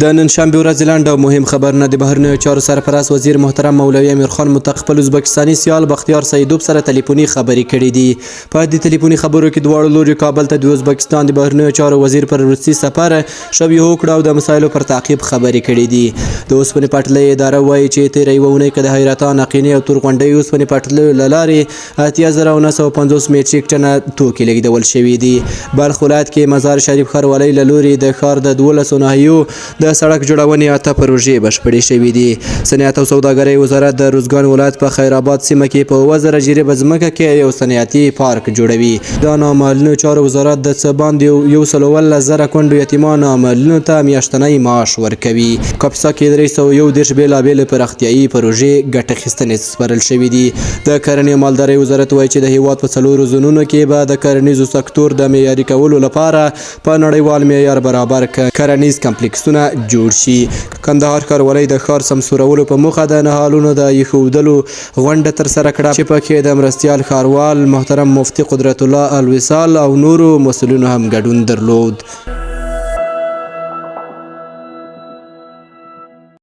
د نن شنبه ورځ لاندې او مهم خبرونه د بهرنیو چارو سرپرست وزیر محترم مولوي امیر خان مطلق خپل ازبکستاني سیال بختیار سیدوب سره ټلیفوني خبرې کړې دي. په دې ټلیفوني خبرو کې دواړو لوري کابل ته د ازبکستان د بهرنیو چارو وزیر پر روسي سفر شوی وکړه او د مسایلو پر تعقیب خبرې کړې دي. د اوسپنې پټلۍ اداره وایي چې تېره یوه اونۍ کې د حیرتان، اقینې او تورغونډۍ اوسپنې پټلیو له لارې 8950 میټریک ټنه توکي لیږدول شوي دي. بلخ ولایت کې مزار شریف ښاروالۍ له لوري د ښار د 12 ناحیو د سړک جوړونې 8 پروژې بشپړې شوې دي. صنعت او سوداګرۍ وزارت د روزګان ولایت په خیرآباد سیمه کې په 1000 جریبه ځمکه کې یو صنعتي پارک جوړوي. د نامعلومو چارو وزارت د څه باندې 110,000 کونډو یتیمانو عاملینو ته میاشتنی معاش ورکوي. کاپیسا کې 311 بېلابېلې پراختیایي پروژې ګټه اخیستنې سپارل شوي دي. د کرنې او مالدارۍ وزارت وایي چې د هیواد په 4 زونونو کې به د کرنیزو سکتور د معیاري کولو لپاره په نړیوال معیار برابر کرنیز کمپلیکسونه جوړ شي. کندهار ښاروالۍ د ښار سمسورولو په موخه د نهالونو د ایښودلو غونډه ترسره کړه چې پکې د مرستیال ښاروال محترم مفتي قدرت الله الوصال او نورو مسؤلینو هم ګډون درلود.